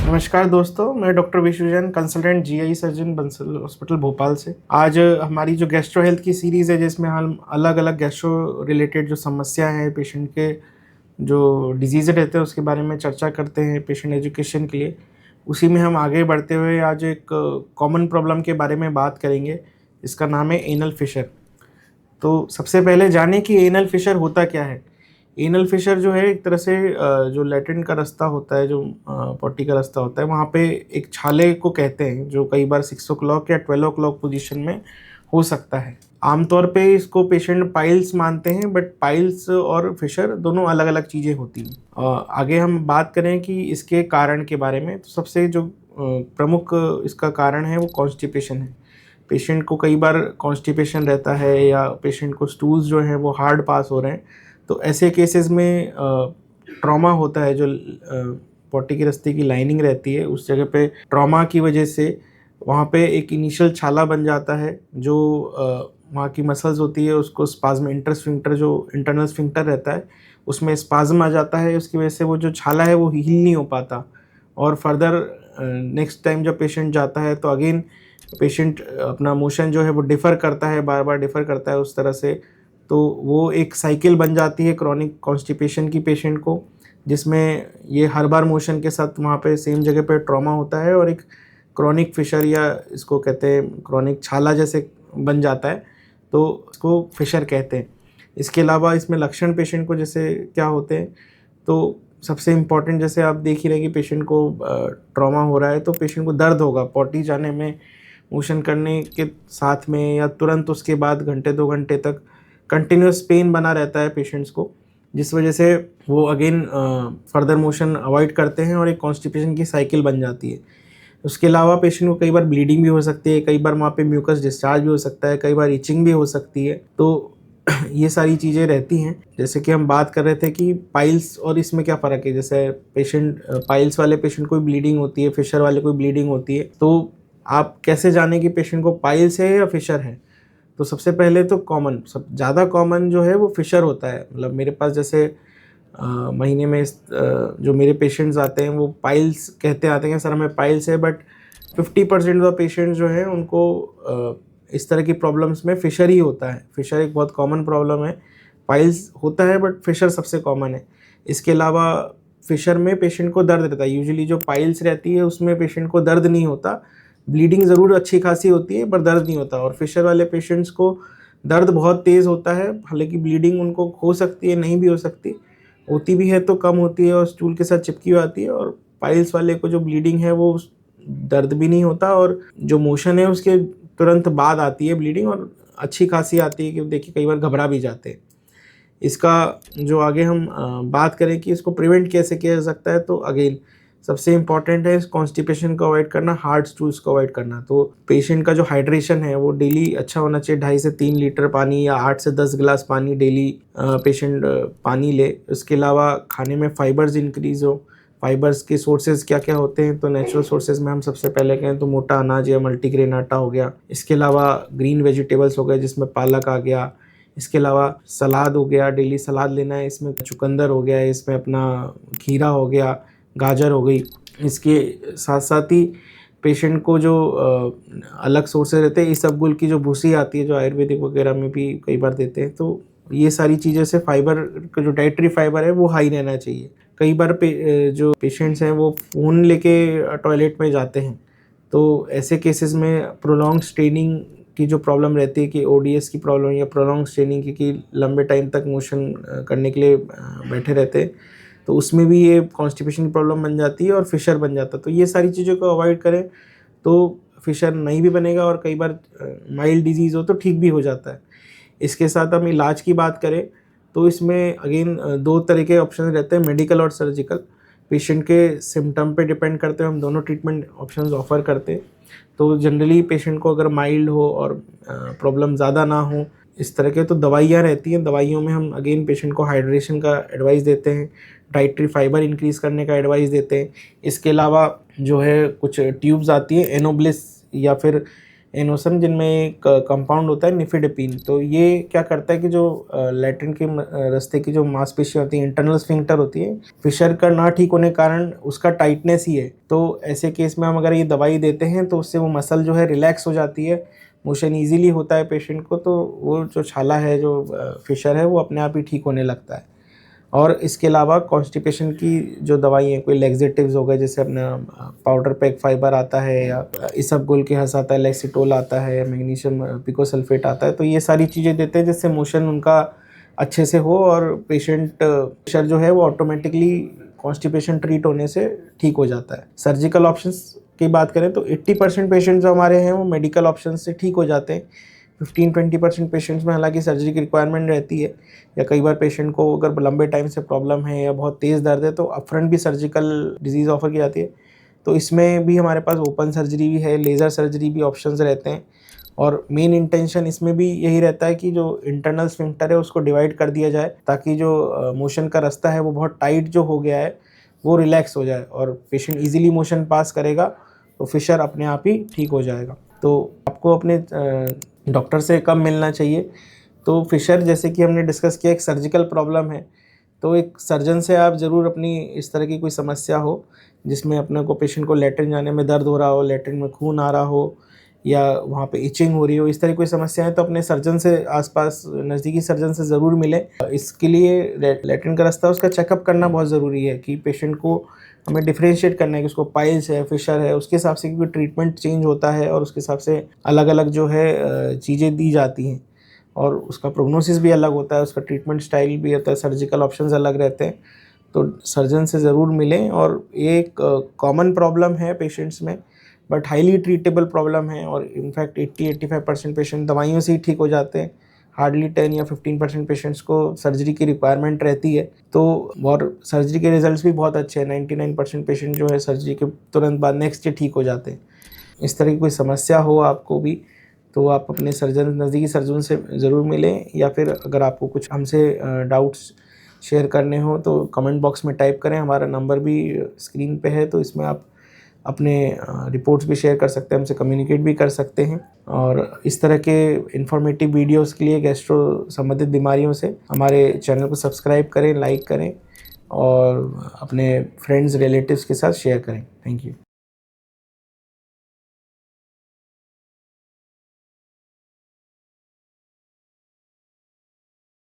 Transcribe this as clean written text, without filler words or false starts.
नमस्कार दोस्तों, मैं doctor Vishu Jain, consultant GI surgeon Bansal hospital Bhopal से। आज हमारी जो गैस्ट्रो हेल्थ की सीरीज़ है, जिसमें हम अलग अलग गैस्ट्रो रिलेटेड जो समस्या है, पेशेंट के जो डिजीज़ रहते हैं उसके बारे में चर्चा करते हैं पेशेंट एजुकेशन के लिए। उसी में हम आगे बढ़ते हुए आज एक कॉमन प्रॉब्लम के बारे में बात करेंगे। इसका नाम है एनल फिशर। तो सबसे पहले जानें कि एनल फिशर होता क्या है। एनल फिशर जो है एक तरह से जो लैट्रिन का रास्ता होता है, जो पॉटी का रास्ता होता है, वहाँ पे एक छाले को कहते हैं, जो कई बार 6 o'clock या 12 o'clock पोजीशन में हो सकता है। आमतौर पे इसको पेशेंट पाइल्स मानते हैं, बट पाइल्स और फिशर दोनों अलग अलग चीज़ें होती हैं। आगे हम बात करें कि इसके कारण के बारे में, तो सबसे जो प्रमुख इसका कारण है वो कॉन्स्टिपेशन है। पेशेंट को कई बार कॉन्स्टिपेशन रहता है या पेशेंट को स्टूल्स जो हैं वो हार्ड पास हो रहे हैं, तो ऐसे केसेस में ट्रॉमा होता है। जो पॉटी के रास्ते की लाइनिंग रहती है, उस जगह पे ट्रॉमा की वजह से वहाँ पे एक इनिशियल छाला बन जाता है, जो वहाँ की मसल्स होती है उसको स्पाज्म, इंटरस्फिंक्टर जो इंटरनल स्फिंक्टर रहता है उसमें स्पाज्म आ जाता है। उसकी वजह से वो जो छाला है वो हील नहीं हो पाता, और फर्दर नेक्स्ट टाइम जब पेशेंट जाता है तो अगेन पेशेंट अपना मोशन जो है वो डिफ़र करता है, बार बार डिफ़र करता है उस तरह से। तो वो एक साइकिल बन जाती है क्रॉनिक कॉन्स्टिपेशन की पेशेंट को, जिसमें ये हर बार मोशन के साथ वहाँ पे सेम जगह पे ट्रॉमा होता है और एक क्रॉनिक फिशर, या इसको कहते हैं क्रॉनिक छाला जैसे बन जाता है, तो इसको फिशर कहते हैं। इसके अलावा इसमें लक्षण पेशेंट को जैसे क्या होते हैं, तो सबसे इम्पॉर्टेंट, जैसे आप देख ही रहे कि पेशेंट को ट्रॉमा हो रहा है तो पेशेंट को दर्द होगा पॉटी जाने में, मोशन करने के साथ में या तुरंत उसके बाद घंटे 2 घंटे तक कंटिन्यूस पेन बना रहता है पेशेंट्स को, जिस वजह से वो अगेन फर्दर मोशन अवॉइड करते हैं और एक कॉन्स्टिपेशन की साइकिल बन जाती है। उसके अलावा पेशेंट को कई बार ब्लीडिंग भी हो सकती है, कई बार वहाँ पे म्यूकस डिस्चार्ज भी हो सकता है, कई बार इचिंग भी हो सकती है। तो ये सारी चीज़ें रहती हैं। जैसे कि हम बात कर रहे थे कि पाइल्स और इसमें क्या फ़र्क है, जैसे पेशेंट पाइल्स वाले पेशेंट को ब्लीडिंग होती है, फिशर वाले को ब्लीडिंग होती है, तो आप कैसे जानें कि पेशेंट को पाइल्स है या फिशर है। तो सबसे पहले तो सब ज़्यादा कॉमन जो है वो फिशर होता है। मतलब मेरे पास जैसे महीने में जो मेरे पेशेंट्स आते हैं वो पाइल्स कहते आते हैं सर हमें पाइल्स है, बट 50% ऑफ पेशेंट्स जो हैं उनको इस तरह की प्रॉब्लम्स में फिशर ही होता है। फिशर एक बहुत कॉमन प्रॉब्लम है। पाइल्स होता है बट फिशर सबसे कॉमन है। इसके अलावा फिशर में पेशेंट को दर्द रहता है। यूजुअली जो पाइल्स रहती है उसमें पेशेंट को दर्द नहीं होता, ब्लीडिंग ज़रूर अच्छी खासी होती है पर दर्द नहीं होता। और फिशर वाले पेशेंट्स को दर्द बहुत तेज़ होता है, हालांकि ब्लीडिंग उनको हो सकती है, नहीं भी हो सकती, होती भी है तो कम होती है और स्टूल के साथ चिपकी हुई आती है। और पाइल्स वाले को जो ब्लीडिंग है वो दर्द भी नहीं होता, और जो मोशन है उसके तुरंत बाद आती है ब्लीडिंग, और अच्छी खासी आती है कि देखिए कई बार घबरा भी जाते हैं। इसका जो आगे हम बात करें कि इसको प्रिवेंट कैसे किया जा सकता है, तो अगेन सबसे इम्पॉर्टेंट है कॉन्स्टिपेशन को अवॉइड करना, हार्ड स्टूल्स को अवॉइड करना। तो पेशेंट का जो हाइड्रेशन है वो डेली अच्छा होना चाहिए। 2.5 से 3 लीटर पानी या 8 से 10 गिलास पानी डेली पेशेंट पानी ले। इसके अलावा खाने में फाइबर्स इंक्रीज़ हो। फाइबर्स के सोर्सेज क्या क्या होते हैं, तो नेचुरल सोर्सेज में हम सबसे पहले कहें तो मोटा अनाज या मल्टीग्रेन आटा हो गया। इसके अलावा ग्रीन वेजिटेबल्स हो गए जिसमें पालक आ गया। इसके अलावा सलाद हो गया, डेली सलाद लेना है, इसमें चुकंदर हो गया, इसमें अपना खीरा हो गया, गाजर हो गई। इसके साथ साथ ही पेशेंट को जो अलग सोर्सेज रहते हैं, इसबगुल की जो भूसी आती है जो आयुर्वेदिक वगैरह में भी कई बार देते हैं, तो ये सारी चीज़ें से फाइबर का जो डाइटरी फाइबर है वो हाई रहना चाहिए। कई बार जो पेशेंट्स हैं वो फ़ोन लेके टॉयलेट में जाते हैं, तो ऐसे केसेस में प्रोलॉन्ग स्ट्रेनिंग की जो प्रॉब्लम रहती है कि ओडीएस की प्रॉब्लम या प्रोलॉन्ग स्ट्रेनिंग की लंबे टाइम तक मोशन करने के लिए बैठे रहते हैं, तो उसमें भी ये कॉन्स्टिपेशन की प्रॉब्लम बन जाती है और फिशर बन जाता है। तो ये सारी चीज़ों को अवॉइड करें तो फिशर नहीं भी बनेगा, और कई बार माइल्ड डिजीज़ हो तो ठीक भी हो जाता है। इसके साथ हम इलाज की बात करें तो इसमें अगेन 2 तरह के ऑप्शन रहते हैं, मेडिकल और सर्जिकल। पेशेंट के सिम्टम पे डिपेंड करते हैं, हम दोनों ट्रीटमेंट ऑप्शंस ऑफ़र करते हैं। तो जनरली पेशेंट को अगर माइल्ड हो और प्रॉब्लम ज़्यादा ना हो इस तरह के, तो दवाइयाँ रहती हैं। दवाइयों में हम अगेन पेशेंट को हाइड्रेशन का एडवाइस देते हैं, डाइटरी फाइबर इंक्रीज़ करने का एडवाइस देते हैं। इसके अलावा जो है कुछ ट्यूब्स आती है एनोब्लिस या फिर एनोसम, जिनमें एक कंपाउंड होता है निफेडेपिन। तो ये क्या करता है कि जो लैट्रिन के रास्ते की जो मांसपेशी होती है, इंटरनल स्फिंक्टर होती है, फिशर का ना ठीक होने के कारण उसका टाइटनेस ही है। तो ऐसे केस में हम अगर ये दवाई देते हैं तो उससे वो मसल जो है रिलैक्स हो जाती है, मोशन ईजिली होता है पेशेंट को, तो वो जो छाला है, जो फिशर है, वो अपने आप ही ठीक होने लगता है। और इसके अलावा कॉन्स्टिपेशन की जो दवाई हैं, कोई लैक्सेटिव्स हो गए, जैसे अपना पाउडर पैक फाइबर आता है, या इसबगोल के हंस आता है, लेक्सिटोल आता है, मैग्नीशियम पिकोसल्फेट आता है, तो ये सारी चीज़ें देते हैं जिससे मोशन उनका अच्छे से हो और पेशेंट प्रेशर जो है वो ऑटोमेटिकली कॉन्स्टिपेशन ट्रीट होने से ठीक हो जाता है। सर्जिकल ऑप्शंस की बात करें तो 80% पेशेंट जो हमारे हैं वो मेडिकल ऑप्शन से ठीक हो जाते हैं। 15-20% पेशेंट्स में हालांकि सर्जरी की रिक्वायरमेंट रहती है, या कई बार पेशेंट को अगर लंबे टाइम से प्रॉब्लम है या बहुत तेज़ दर्द है तो अपफ्रंट भी सर्जिकल डिजीज़ ऑफर की जाती है। तो इसमें भी हमारे पास ओपन सर्जरी भी है, लेज़र सर्जरी भी ऑप्शंस रहते हैं। और मेन इंटेंशन इसमें भी यही रहता है कि जो इंटरनल स्फिंक्टर है उसको डिवाइड कर दिया जाए, ताकि जो मोशन का रास्ता है वो बहुत टाइट जो हो गया है वो रिलैक्स हो जाए और पेशेंट इजीली मोशन पास करेगा, तो फिशर अपने आप ही ठीक हो जाएगा। तो आपको अपने डॉक्टर से कब मिलना चाहिए? तो फिशर, जैसे कि हमने डिस्कस किया, एक सर्जिकल प्रॉब्लम है, तो एक सर्जन से आप ज़रूर अपनी इस तरह की कोई समस्या हो जिसमें अपने को पेशेंट को लैट्रिन जाने में दर्द हो रहा हो, लैट्रिन में खून आ रहा हो, या वहाँ पे इचिंग हो रही हो, इस तरह की कोई समस्या है, तो अपने सर्जन से, आसपास नज़दीकी सर्जन से ज़रूर मिलें। इसके लिए लैट्रिन का रास्ता उसका चेकअप करना बहुत ज़रूरी है कि पेशेंट को हमें डिफरेंशिएट करना है कि उसको पाइल्स है, फिशर है, उसके हिसाब से, क्योंकि ट्रीटमेंट चेंज होता है और उसके हिसाब से अलग अलग जो है चीज़ें दी जाती हैं, और उसका प्रोग्नोसिस भी अलग होता है, उसका ट्रीटमेंट स्टाइल भी होता है, सर्जिकल ऑप्शंस अलग रहते हैं। तो सर्जन से ज़रूर मिलें। और ये एक कॉमन प्रॉब्लम है पेशेंट्स में, बट हाईली ट्रीटेबल प्रॉब्लम है, और इनफैक्ट 80-85% पेशेंट दवाइयों से ही ठीक हो जाते हैं। हार्डली 10 या 15% पेशेंट्स को सर्जरी की रिक्वायरमेंट रहती है। तो और सर्जरी के रिजल्ट्स भी बहुत अच्छे हैं, 99% पेशेंट जो है सर्जरी के तुरंत बाद नेक्स्ट डे ठीक हो जाते हैं। इस तरह की कोई समस्या हो आपको भी, तो आप अपने सर्जन, नज़दीकी सर्जन से ज़रूर मिलें, या फिर अगर आपको कुछ हमसे डाउट्स शेयर करने हो तो कमेंट बॉक्स में टाइप करें। हमारा नंबर भी स्क्रीन पे है, तो इसमें आप अपने रिपोर्ट्स भी शेयर कर सकते हैं, हमसे कम्युनिकेट भी कर सकते हैं। और इस तरह के इन्फॉर्मेटिव वीडियोस के लिए, गैस्ट्रो संबंधित बीमारियों से, हमारे चैनल को सब्सक्राइब करें, लाइक करें, और अपने फ्रेंड्स, रिलेटिव्स के साथ शेयर करें। Thank you.